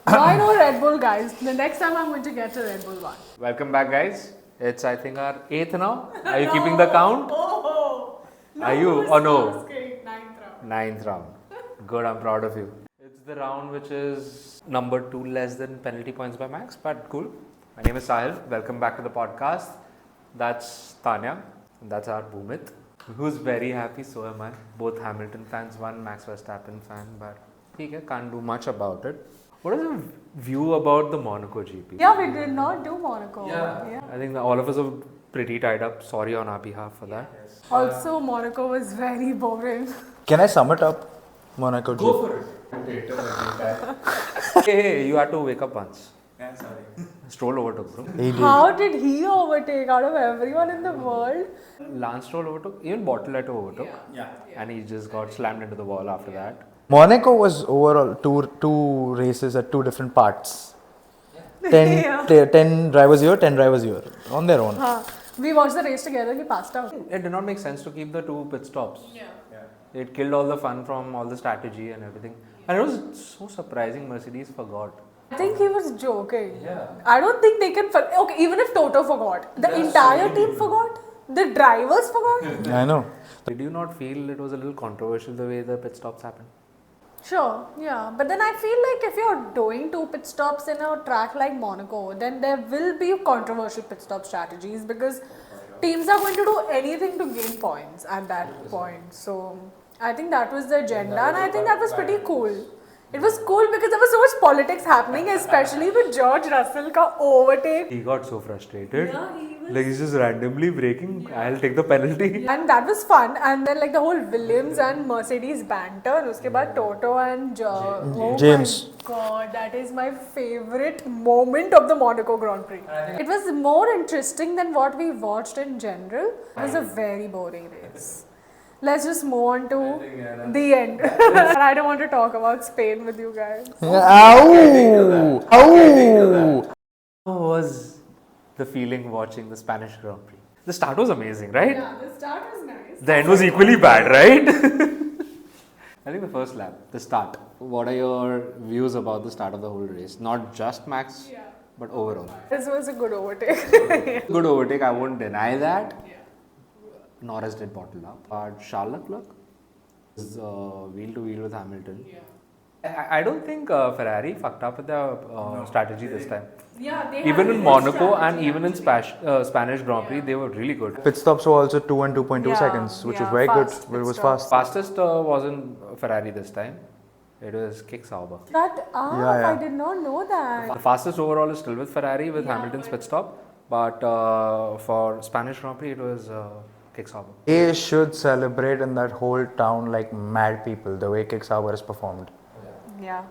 Why no Red Bull, guys? The next time I'm going to get a Red Bull one. Welcome back, guys. It's, I think, our 8th now. Are you keeping the count? Oh, no, Are you? Or no? Asking. Ninth round. 9th round. Good, I'm proud of you. It's the round which is number 2 less than penalty points by max, but cool. My name is Sahil. Welcome back to the podcast. That's Tanya. And that's our Bhumit, who's very happy. So am I. Both Hamilton fans, one Max Verstappen fan, but okay, can't do much about it. What is your view about the Monaco GP? Yeah, we did not do Monaco. Yeah. I think that all of us are pretty tied up. Sorry on our behalf for that. Also, Monaco was very boring. Can I sum it up? Monaco Go GP. for it. Hey, you had to wake up once. Yeah, sorry. Stroll overtook, bro. He did. How did he overtake out of everyone in the world? Lance Stroll overtook. Even Bortoletto overtook. Yeah. And he just got slammed into the wall after that. Monaco was overall two races at two different parts. 10, Yeah. 10 drivers here, 10 drivers here. On their own. We watched the race together, he passed out. It did not make sense to keep the 2 pit stops. Yeah. It killed all the fun from all the strategy and everything. And it was so surprising Mercedes forgot. I think he was joking. Yeah. I don't think they can. Okay, even if Toto forgot, the entire team forgot, the drivers forgot. I know. Did you not feel it was a little controversial the way the pit stops happened? Sure, yeah. But then I feel like if you're doing 2 pit stops in a track like Monaco, then there will be controversial pit stop strategies because teams are going to do anything to gain points at that point. So I think that was the agenda, and I think that was pretty cool. It was cool because there was so much politics happening, especially with George Russell ka overtake. He got so frustrated. Yeah, he was. Like he's just randomly braking. I'll take the penalty. And that was fun. And then like the whole Williams and Mercedes banter. And uske baad Toto and oh James. my God, that is my favorite moment of the Monaco Grand Prix. It was more interesting than what we watched in general. It was a very boring race. Let's just move on to the end. I don't want to talk about Spain with you guys. Ow! Ow! How was the feeling watching the Spanish Grand Prix? The start was amazing, right? Yeah, the start was nice. The end was equally bad, right? I think the first lap, the start. What are your views about the start of the whole race? Not just Max, but overall. This was a good overtake. Good overtake, I won't deny that. Norris did bottle up. But Charles Leclerc is wheel to wheel with Hamilton. I don't think Ferrari fucked up with their strategy this time. Yeah, they Even had in good Monaco strategy. and even in Spanish Grand Prix, they were really good. Pit stops were also 2 and 2.2 Yeah, seconds, which was yeah, very good. fast But it pit was stops. fast. Fastest wasn't Ferrari this time. It was Kick Sauber. That Yeah. I did not know that. The fastest overall is still with Ferrari with Hamilton's pit stop. But for Spanish Grand Prix, it was Kick Sauber. They should celebrate in that whole town like mad people, the way Kick Sauber has performed. Yeah.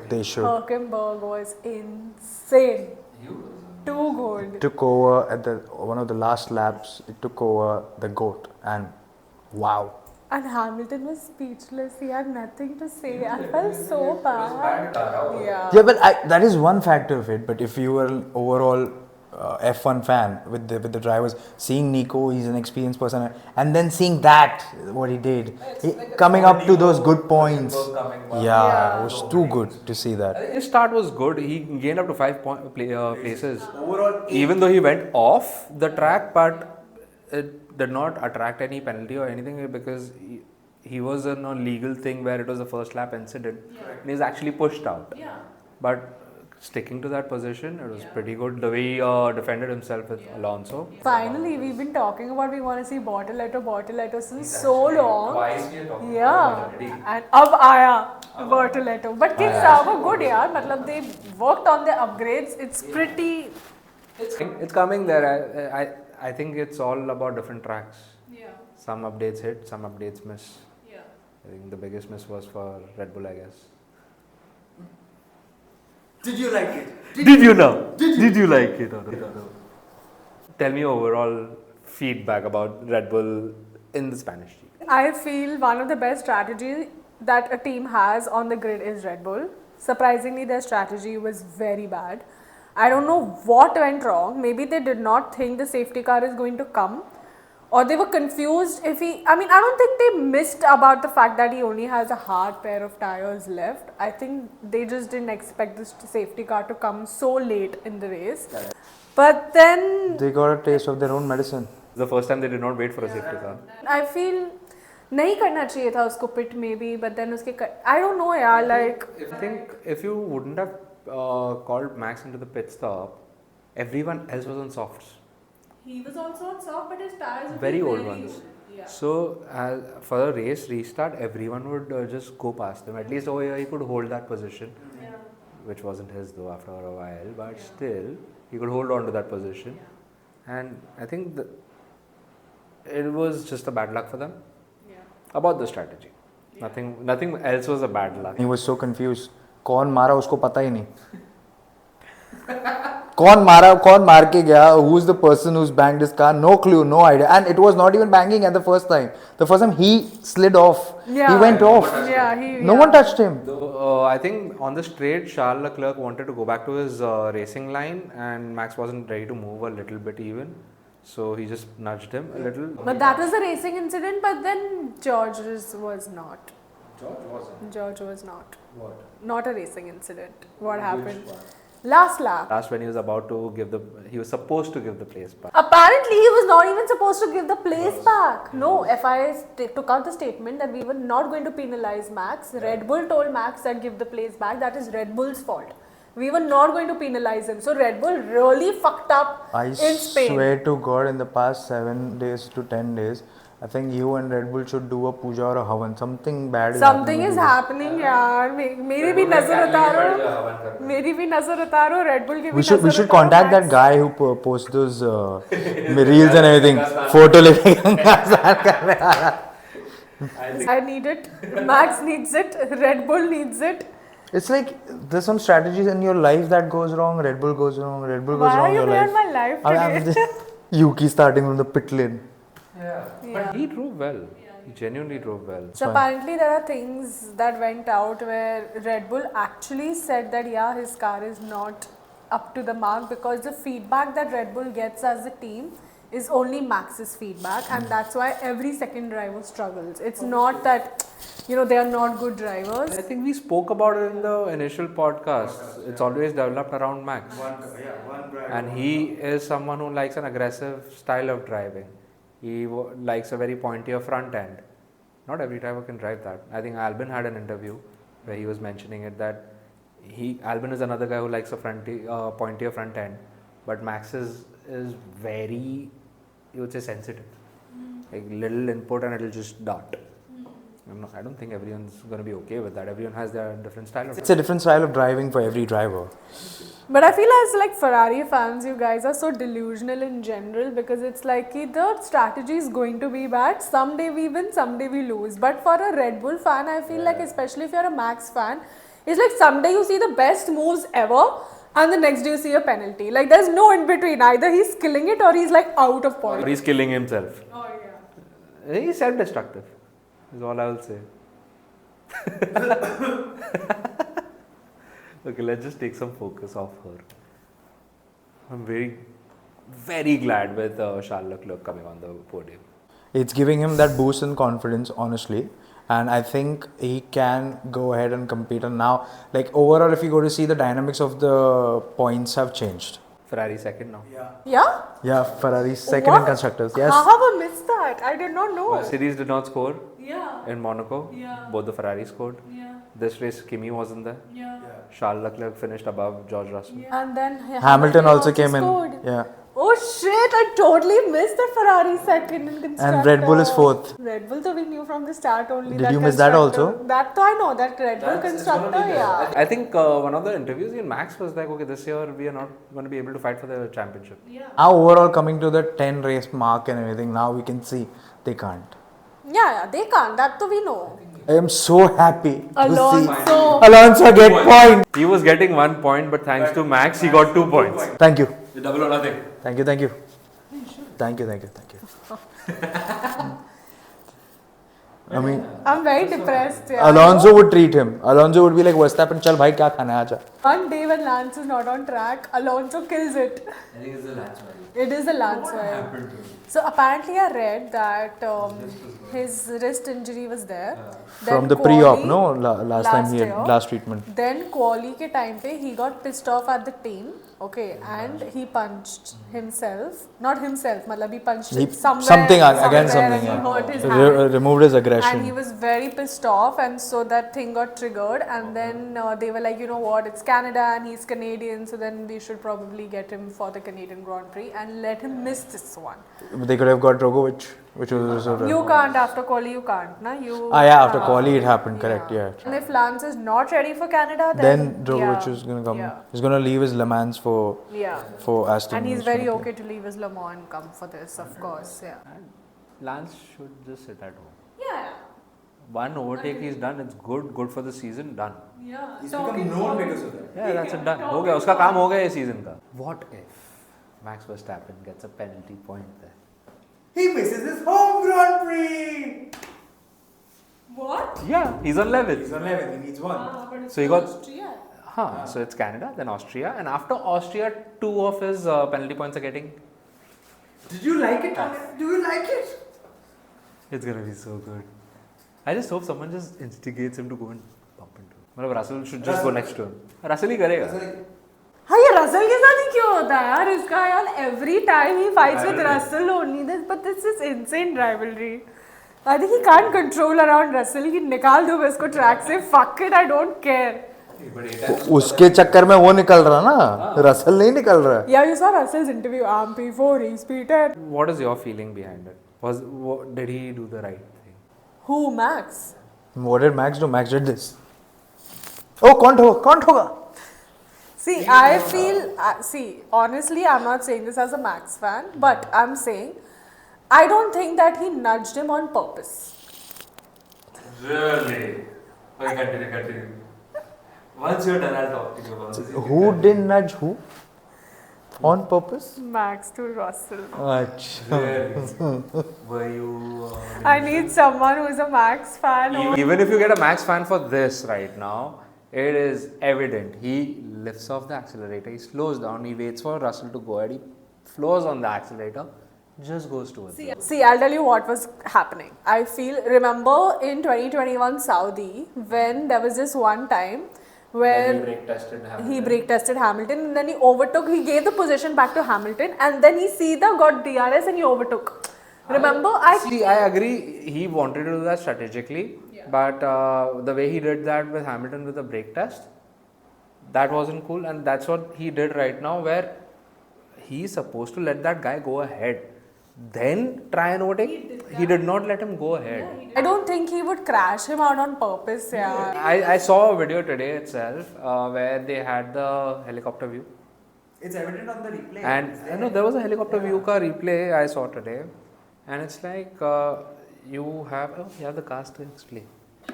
They should. Hülkenberg was insane. Too good. Took over at the one of the last laps. It took over the GOAT, and wow. And Hamilton was speechless. He had nothing to say. I felt so bad. Yeah. Yeah, but that is one factor of it. But if you were an overall F1 fan with the drivers, seeing Nico, he's an experienced person, and then seeing that what he did, coming up to those good points, yeah, it was too good to see that. His start was good. He gained up to 5 places. Overall, even though he went off the track, but it did not attract any penalty or anything because he was in a legal thing where it was a first lap incident. And he's actually pushed out. But sticking to that position, it was pretty good. The way he defended himself with Alonso. Finally, we've been talking about we want to see Bortoletto since so long. Twice we are talking Yeah. And ab aaya Bortoletto. But Kick Sauber good yaar. Matlab they worked on their upgrades. It's pretty. It's coming there. I think it's all about different tracks. Yeah. Some updates hit, some updates miss. Yeah. I think the biggest miss was for Red Bull, I guess. Did you like it? Did you know? Did you like it or no? Tell me overall feedback about Red Bull in the Spanish League. I feel one of the best strategies that a team has on the grid is Red Bull. Surprisingly, their strategy was very bad. I don't know what went wrong. Maybe they did not think the safety car is going to come, or they were confused if he. I mean, I don't think they missed about the fact that he only has a hard pair of tires left. I think they just didn't expect this safety car to come so late in the race. But then They got a taste of their own medicine. The first time they did not wait for a safety car. I feel नहीं करना चाहिए था उसको pit maybe, but then उसके I don't know यार like. I think if you wouldn't have called Max into the pit stop, everyone else was on softs. He was also on soft, but his tires were Very old ones. Yeah. So for the race restart, everyone would just go past him. At least over here he could hold that position, Yeah. which wasn't his though after a while. But still, he could hold on to that position. And I think it was just a bad luck for them. Yeah. About the strategy. Nothing else was a bad luck. He was so confused. कौन मारा उसको पता ही नहीं. कौन मार के गया? Who's the person who's banged his car? No clue, no idea. And it was not even banging at the first time. The first time he slid off. Yeah. He went off. Yeah, No one touched him. I think on the straight, Charles Leclerc wanted to go back to his racing line, and Max wasn't ready to move a little bit even. So he just nudged him a little. But that was a racing incident, but then George was not. George wasn't. George was not. What? Not a racing incident. What happened? Last lap. Last when he was about to he was supposed to give the place back. Apparently, he was not even supposed to give the place back. No, FIA took out the statement that we were not going to penalize Max. Red Bull told Max that give the place back. That is Red Bull's fault. We were not going to penalize him. So Red Bull really fucked up in Spain. I swear to God, in the past 7 days to 10 days, I think you and Red Bull should do a puja or a havan. Something bad is Something happening. is happening, यार. मेरी भी नजर उतारो. मेरी भी नजर उतारो. Red Bull की भी We should contact that guy who posts those reels and everything. Photo लेके I need it. Max needs it. Red Bull needs it. It's like there's some strategies in your life that goes wrong. Red Bull goes wrong. Red Bull goes Why wrong are in you your there life. in my life today? Yuki starting from the pit lane. Yeah. But he drove well. He genuinely drove well. So apparently there are things that went out where Red Bull actually said that yeah, his car is not up to the mark because the feedback that Red Bull gets as a team is only Max's feedback, and that's why every second driver struggles. It's not that they are not good drivers. I think we spoke about it in the initial podcast. It's always developed around Max. And he is someone who likes an aggressive style of driving. He likes a very pointier front end. Not every driver can drive that. I think Albon had an interview where he was mentioning it that Albon is another guy who likes a pointier front end, but Max is very, you would say, sensitive. Like little input and it'll just dart. I don't think everyone's going to be okay with that. Everyone has their different style of driving. It's a different style of driving for every driver. But I feel as like Ferrari fans, you guys are so delusional in general because it's like the strategy is going to be bad. Someday we win, someday we lose. But for a Red Bull fan, I feel like especially if you're a Max fan, it's like someday you see the best moves ever and the next day you see a penalty. Like there's no in between. Either he's killing it or he's like out of point. Or he's killing himself. Oh yeah. He's self-destructive. Is all I will say. Okay, let's just take some focus off her. I'm very, very glad with Charles Leclerc coming on the podium. It's giving him that boost in confidence, honestly. And I think he can go ahead and compete. And now, like overall, if you go to see the dynamics of the points have changed. Ferrari second now. Yeah? Yeah, Ferrari second in constructors. Yes. How have I missed that? I did not know. Mercedes did not score Yeah. in Monaco. Yeah. Both the Ferrari scored. Yeah. This race, Kimi wasn't there. Yeah. Charles Leclerc finished above George Russell. And then Hamilton also came scored. in. Yeah. Oh shit, I totally missed the Ferrari second in constructor. And Red Bull is fourth. Red Bull, though we knew from the start only. Did you miss that also? That though I know, that Red Bull constructor, yeah. I think one of the interviews in Max was like, okay, this year we are not going to be able to fight for the championship. Now overall coming to the 10 race mark and everything, now we can see they can't. Yeah, they can't. That though we know. I am so happy to see Alonso. get point. He was getting 1 point, but thanks to Max, he got 2 points. Thank you. Double or nothing. Thank you. Thank you. I mean, I'm very depressed. Yeah. Alonso would treat him. Alonso would be like, Verstappen, chal bhai, kya khana hai, aaja. One day when Lance is not on track, Alonso kills it. I think it's the Lance value. It is a Lance What vibe. happened to him? So apparently I read that his wrist injury was there. From Then the pre-op, quali- no? Last time he had year. last treatment. Then quali ke time pe he got pissed off at the team, okay, and he punched himself. Not himself, matlab he punched He, somewhere, something against somewhere something. and he hurt his Yeah. hand. Removed his aggression. And he was very pissed off, and so that thing got triggered. And then they were like, you know what, it's Canada and he's Canadian, so then we should probably get him for the Canadian Grand Prix and let him miss this one. They could have got Drogovic, which was sort of. You can't after quali, you can't, na? You. Yeah, after quali it happened, correct, yeah. And if Lance is not ready for Canada, Then Drogovic is gonna come. Yeah. He's gonna leave his Le Mans for Aston. And he's very okay to leave his Le Mans and come for this, of course. Yeah. And Lance should just sit at home. Yeah. One overtake he's done, it's good for the season, done. Yeah. He's become known because of that. Yeah, that's it, done. हो गया, उसका काम हो गया ये season का. What if Max Verstappen gets a penalty point there? He misses his home Grand Prix. What? Yeah, he's on level. He's on 11. He needs one. But So he got- Austria. So it's Canada, then Austria, and after Austria, 2 of his penalty points are getting. Did you like it, Tanya? Do you like it? It's gonna be so good. I just hope someone just instigates him to go and bump into him. मतलब Russell should just go next to him. Russell ही करेगा. हाँ ये Russell के साथ ही क्यों होता है यार इसका यार every time he fights with Russell only but this is insane rivalry. I think he can't control around Russell. He निकाल दो इसको track से fuck it I don't care. उसके चक्कर में वो निकल रहा ना, रसल नहीं निकल रहा. Yeah, you saw Russell's interview. I'm P4, he's P10. What is your feeling behind it? Did he do the right thing? Who, Max? What did Max do? Max did this. Oh, कौन होगा? See, I feel, honestly, I'm not saying this as a Max fan, but I'm saying, I don't think that he nudged him on purpose. Really? Okay, continue. Once you're done, I'll talk to you about this. Who didn't nudge who? On purpose? Max to Russell. Achha. Really? Were you... I need someone who's a Max fan. Even if you get a Max fan for this right now, it is evident. He lifts off the accelerator, he slows down, he waits for Russell to go ahead, he flows on the accelerator, just goes towards it. See, I'll tell you what was happening. I feel, remember in 2021 Saudi, when there was this one time where he brake tested Hamilton and then he overtook, he gave the position back to Hamilton and then he got DRS and he overtook. Remember? I agree, he wanted to do that strategically, but the way he did that with Hamilton with the brake test, that wasn't cool, and that's what he did right now, where he's supposed to let that guy go ahead, then try and overtake. He did not let him go ahead. I don't think he would crash him out on purpose. Yeah. I saw a video today itself where they had the helicopter view. It's evident on the replay. And there was a helicopter view ka replay I saw today, and it's like you have the cast to explain.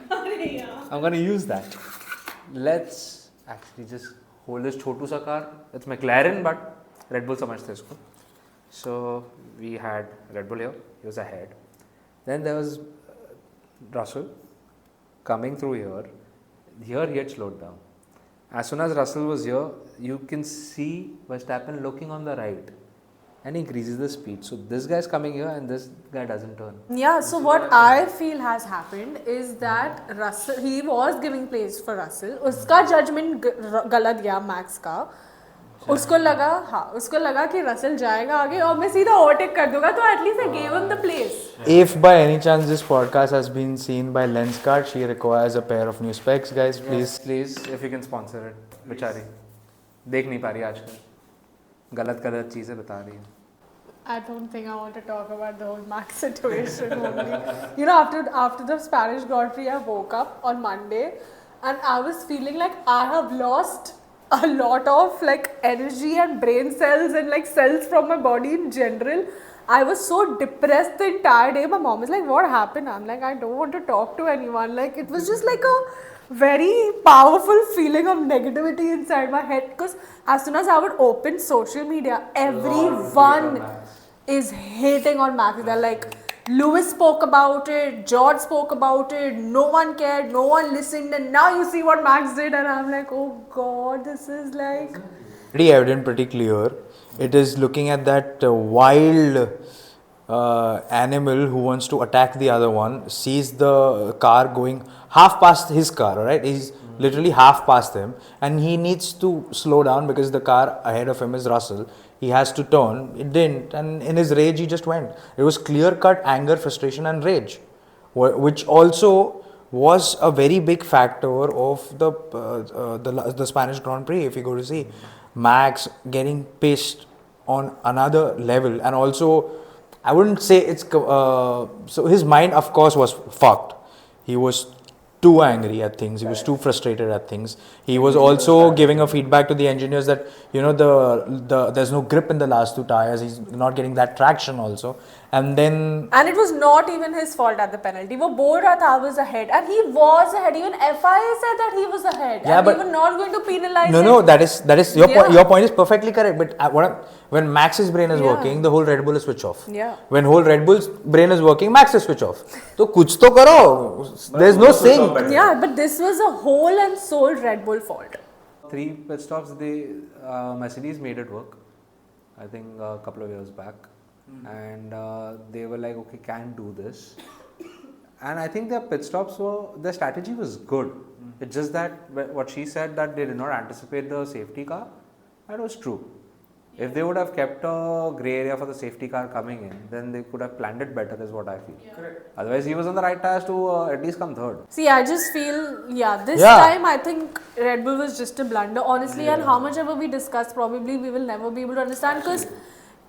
I'm gonna use that. Let's actually just hold this chotu sa car. It's McLaren, but Red Bull samajhte isko. So we had Red Bull here. He was ahead. Then there was Russell coming through here. Here he had slowed down. As soon as Russell was here, you can see Verstappen looking on the right and increases the speed. So this guy is coming here and this guy doesn't turn. Yeah, so what I feel has happened is that Russell, he was giving place for Russell. Uska judgment galat gaya Max का. उसको लगा कि Russell जाएगा आगे और मैं सीधा overtake कर दूंगा तो at least I gave him the place. If by any chance this podcast has been seen by Lenskart, she requires a pair of new specs, guys. Please. Please, if you can sponsor it. बेचारी देख नहीं पा रही आजकल गलत चीजें बता रही है. I don't think I want to talk about the whole Max situation only. You know, after the Spanish Grand Prix, I woke up on Monday and I was feeling like I have lost a lot of like energy and brain cells and like cells from my body in general. I was so depressed the entire day. My mom was like, what happened? I'm like, I don't want to talk to anyone. Like, it was just like a very powerful feeling of negativity inside my head, because as soon as I would open social media, everyone is hating on Max. They're like, Lewis spoke about it, George spoke about it, no one cared, no one listened, and now you see what Max did, and I'm like, oh god, this is like. Pretty evident, pretty clear. It is looking at that wild animal who wants to attack the other one, sees the car going half past his car, right? He's literally half past him, and he needs to slow down because the car ahead of him is Russell. He has to turn. It didn't, and in his rage, he just went. It was clear-cut anger, frustration, and rage, which also was a very big factor of the Spanish Grand Prix. If you go to see Max getting pissed on another level, and also I wouldn't say it's so his mind, of course, was fucked. He was too angry at things. He was too frustrated at things. He was also giving a feedback to the engineers that there's no grip in the last two tires. He's not getting that traction also. And it was not even his fault at the penalty. वो बोल रहा था I was ahead, and he was ahead. Even FIA said that he was ahead, and but we were not going to penalize him. No, that is your point. Your point is perfectly correct. But when Max's brain is working, the whole Red Bull is switch off. Yeah. When whole Red Bull's brain is working, Max is switch off. So kuch to karo. There's no saying. Yeah, but this was a whole and sole Red Bull fault. 3 pit stops, Mercedes made it work. I think a couple of years back. And they were like, okay, can do this. And I think their pit stops their strategy was good. It's just that what she said, that they did not anticipate the safety car, that was true. If they would have kept a grey area for the safety car coming in, then they could have planned it better, is what I feel. Correct. Otherwise, he was on the right tires to at least come third. See, I just feel, this time I think Red Bull was just a blunder, honestly, and how much ever we discuss, probably we will never be able to understand, because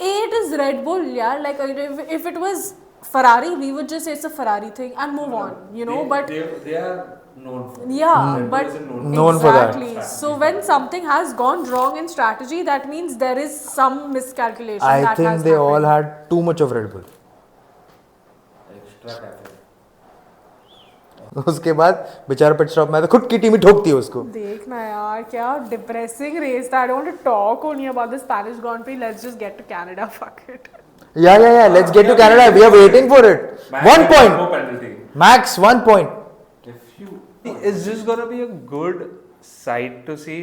it is Red Bull, like if it was Ferrari, we would just say it's a Ferrari thing and move on, but they are known for known for that. So when something has gone wrong in strategy, that means there is some miscalculation. I think they all had too much of Red Bull. extra caffeine. उसके बाद बेचारा pit stop में तो खुद की team ही ठोकती है उसको. देखना यार क्या depressing race था. I don't want to talk only about the Spanish Grand Prix. Let's just get to Canada. Fuck it. Yeah. Let's get to Canada. We are waiting for it. Max 1 point. No penalty. Max 1 point. It's just gonna be a good sight to see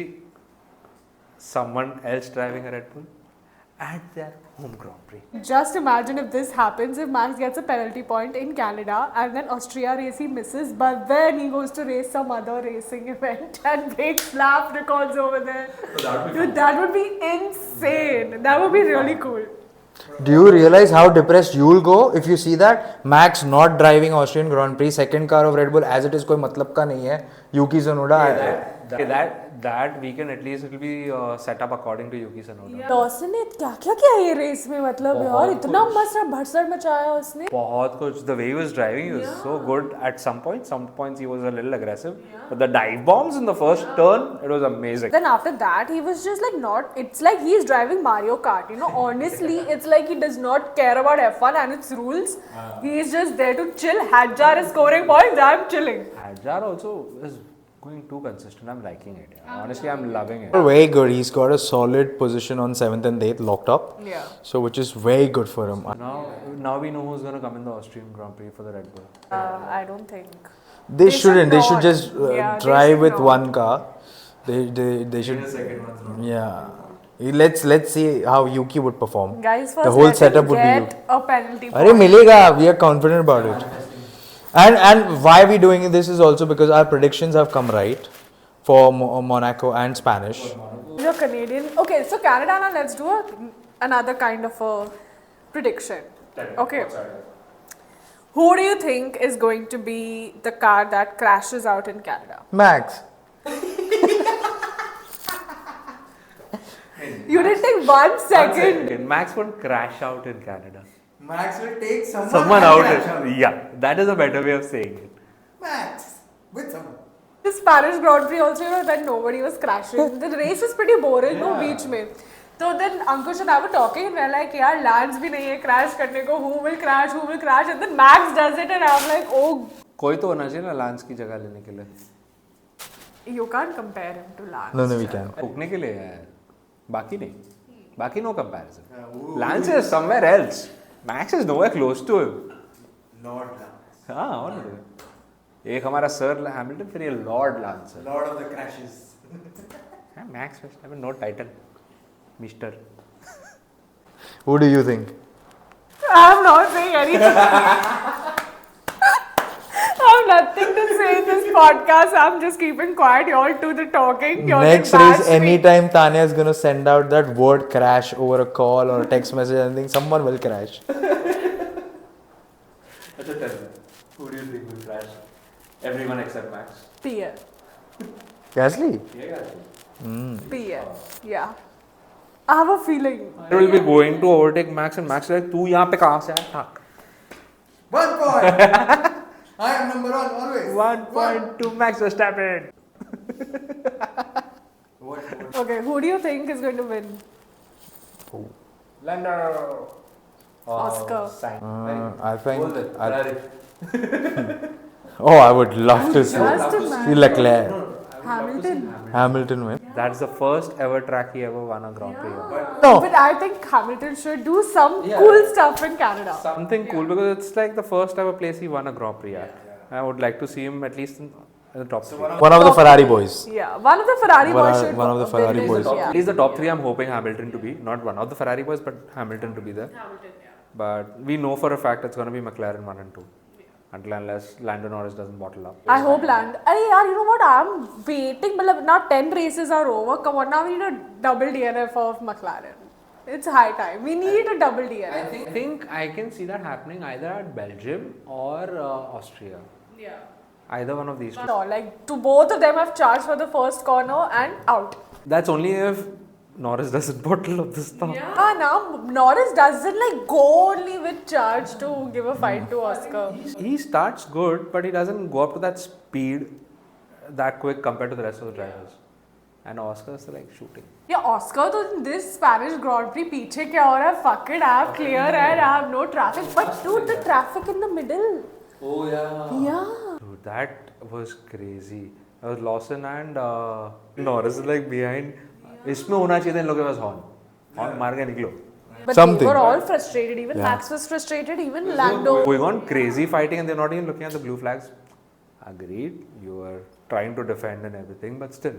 someone else driving a Red Bull at their home Grand Prix. Just imagine if this happens, if Max gets a penalty point in Canada and then Austria race he misses, but then he goes to race some other racing event and breaks lap records over there. Dude, that would be insane. That would be really cool. Do you realize how depressed you will go if you see that Max not driving Austrian Grand Prix, second car of Red Bull as it is, कोई मतलब का नहीं है. Yuki Tsunoda. That weekend at least it will be set up according to Yuki Tsunoda. Dawson ने क्या क्या किया ये रेस में, मतलब यार इतना मस्त भड़सड़ मचाया उसने. बहुत कुछ. The way he was driving, he was so good at some points he was a little aggressive. But the dive bombs in the first turn, it was amazing. Then after that, he was just like it's like he's driving Mario Kart, honestly, it's like he does not care about F1 and its rules. He is just there to chill. Hadjar is scoring points, I'm chilling. Hadjar also is going too consistent. I'm liking it. Honestly, I'm loving it. Very good. He's got a solid position on 7th and 8th locked up. Yeah. So which is very good for him. Now we know who's going to come in the Austrian Grand Prix for the Red Bull. I don't think. They shouldn't. They should just drive with not. one car. They should. Yeah. Let's see how Yuki would perform. Guys, first the whole let setup him would be get Yuki. a penalty point. Arey milega. We are confident about it. And why we doing this is also because our predictions have come right for Monaco and Spanish. You're Canadian. Okay, so Canada, now let's do another kind of a prediction. Okay. Who do you think is going to be the car that crashes out in Canada? Max. You didn't take 1 second. Max won't crash out in Canada. Max will take Someone out. Yeah, that is a better way of saying it. Max with someone. The Spanish Grand Prix also, that nobody was crashing. The race was pretty boring, no beach mein. So then Ankush and I were talking and we were like, yaar, Lance bhi nahi hai crash karne ko. Who will crash? And then Max does it and I'm like, oh. कोई तो होना चाहिए ना Lance की जगह लेने के लिए. You can't compare him to Lance. No, we can. ठोकने के लिए है. बाकी नहीं. बाकी no comparison. Lance is somewhere else. Max is nowhere close to him. Lord Lance. हाँ और नहीं एक हमारा सर हैमिल्टन फिर ये लॉर्ड लांस है Lord of the crashes. Max Verstappen no title mister Who do you think? I'm not saying anything. I have nothing to say in this podcast. I'm just keeping quiet. You all do the talking. You're Next like, race, bash me. anytime Tanya is gonna send out that word crash over a call or a text message, I think someone will crash. अच्छा tell me, who do you think will crash? Everyone except Max. Pierre. Gasly? Yeah. Pierre. Yeah. I have a feeling. He will be going to overtake Max and Max is like तू यहाँ पे कहाँ से आया? 1 point. I am number 1 always. 1 point to Max Verstappen. What? Okay, who do you think is going to win? Lando. Oscar. I think. Hold it. Ferrari. Oh, I would love to see Just Leclerc. Hamilton. Hamilton win. That's the first ever track he ever won a Grand Prix on. No. But I think Hamilton should do some cool stuff in Canada. Something cool because it's like the first ever place he won a Grand Prix at. I would like to see him at least in the top 3. One of the Ferrari boys. Yeah, one of the Ferrari One boys of- should one of the win Ferrari this, boys. yeah. At least the top 3 I'm hoping Hamilton to be. Not one of the Ferrari boys but Hamilton to be there. Hamilton, yeah. But we know for a fact it's going to be McLaren 1 and 2. Until unless Lando Norris doesn't bottle up. I hope land. Hey, yaar, you know what? I'm waiting. But now 10 races are over. Come on, now we need a double DNF of McLaren. It's high time. We need a double DNF. I think I can see that happening either at Belgium or Austria. Yeah. Either one of these two. No, like to both of them have charged for the first corner and out. That's only if Norris doesn't bottle up the stuff. Yeah, now Norris doesn't like go only with charge to give a fight to Oscar. He starts good, but he doesn't go up to that speed that quick compared to the rest of the drivers. And Oscar's like shooting. Yeah, Oscar, तो this Spanish Grand Prix पीछे क्या हो रहा है? Fuck it, I have clear air, I have no traffic. But dude, the traffic in the middle. Oh yeah. Yeah. Dude, that was crazy. I was Lawson and Norris is like behind. इसमें होना चाहिए था इन लोगों के पास horn. Horn मार के निकलो. But Something. they were all frustrated. Even Max was frustrated. Even Lando. Going on crazy fighting and they're not even looking at the blue flags. Agreed. You were trying to defend and everything, but still.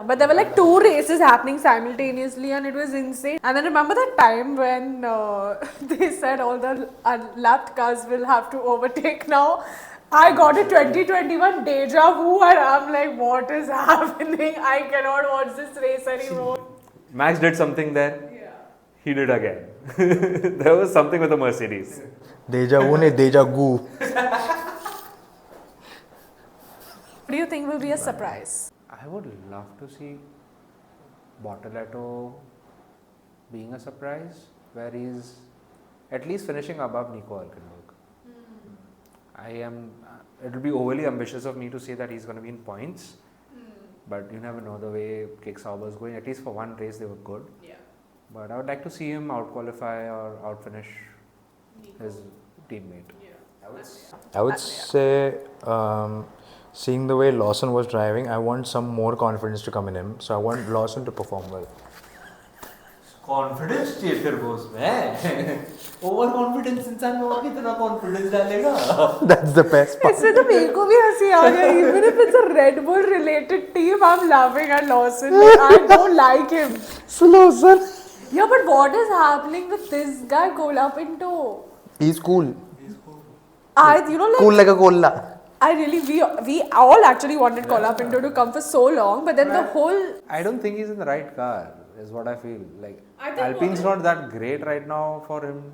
But there were like 2 races happening simultaneously and it was insane. And then remember that time when they said all the unlapped cars will have to overtake now? I got a 2021 deja vu and I'm like, what is happening? I cannot watch this race anymore. Max did something there. He did again. There was something with the Mercedes. Deja vu ne deja gu. What do you think will be a surprise? I would love to see Bortoletto being a surprise, where he's at least finishing above Nico Hülkenberg. It will be overly ambitious of me to say that he's going to be in points, but you never know the way Kick Sauber is going. At least for one race, they were good. Yeah. But I would like to see him out qualify or out finish his teammate. I would say, seeing the way Lawson was driving, I want some more confidence to come in him. So I want Lawson to perform well. Confidence चाहिए फिर वो उसमें. Overconfidence इंसान में और कितना confidence डालेगा? That's the best part. इससे तो मेरे को भी हंसी आ गई. Even if it's a Red Bull related team, I'm laughing at Lawson. Like, I don't like him. So Lawson. Yeah, but what is happening with this guy Colapinto? He's cool. You know, like Cool like a cola. I really we all actually wanted Colapinto to come for so long, but then the whole I don't think he's in the right car, is what I feel. Like, Alpine's not that great right now for him.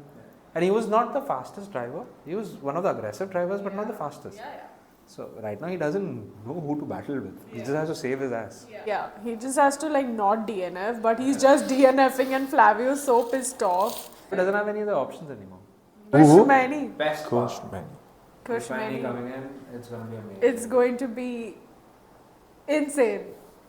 And he was not the fastest driver. He was one of the aggressive drivers, but not the fastest. So, right now, he doesn't know who to battle with. He just has to save his ass. yeah, he just has to like not DNF, but he's just DNFing, and Flavio's so pissed off. He doesn't have any other options anymore. Kushmani. Best Coach, man. Kushmani coming in, it's going to be amazing. It's going to be insane.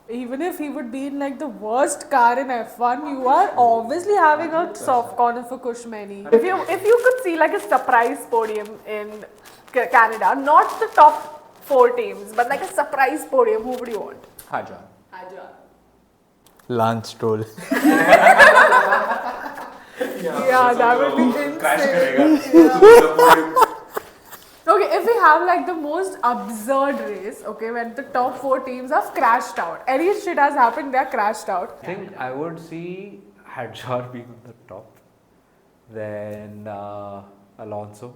Even if he would be in like the worst car in F1, you are obviously having a soft corner for Kushmani. If you could see like a surprise podium in Canada, not the top 4 teams, but like a surprise podium, who would you want? Hajar. Lance Stroll. Yeah, that would be insane. Okay, if we have like the most absurd race, okay, when the top 4 teams have crashed out, any shit has happened, they're crashed out. I think I would see Hadjar being on the top, then Alonso,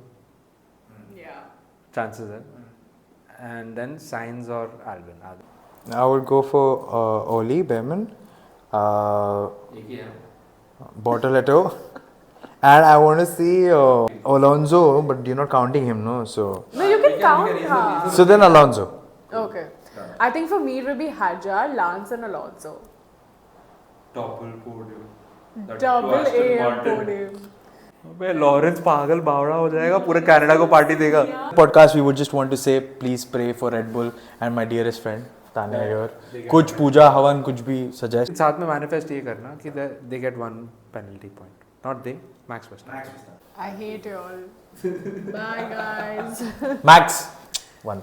Yeah. chances are, and then Sainz or Albon. I would go for Oli Behrman, Bortoletto, and I want to see Alonso, but you're not counting him, no? So No, you can count. हाँ. so then Alonso. Okay. I think for me it will be Hadjar, Lance, and Alonso. Double podium. Double AM podium. अबे Lawrence पागल बावड़ा हो जाएगा पूरे Canada को party देगा Podcast, we would just want to say, please pray for Red Bull and my dearest friend Tanya here. कुछ पूजा हवन कुछ भी suggest. साथ में मैनिफेस्ट ये करना कि they get 1 penalty point, not they, Max Verstappen. I hate you all. Bye, guys. Max 1.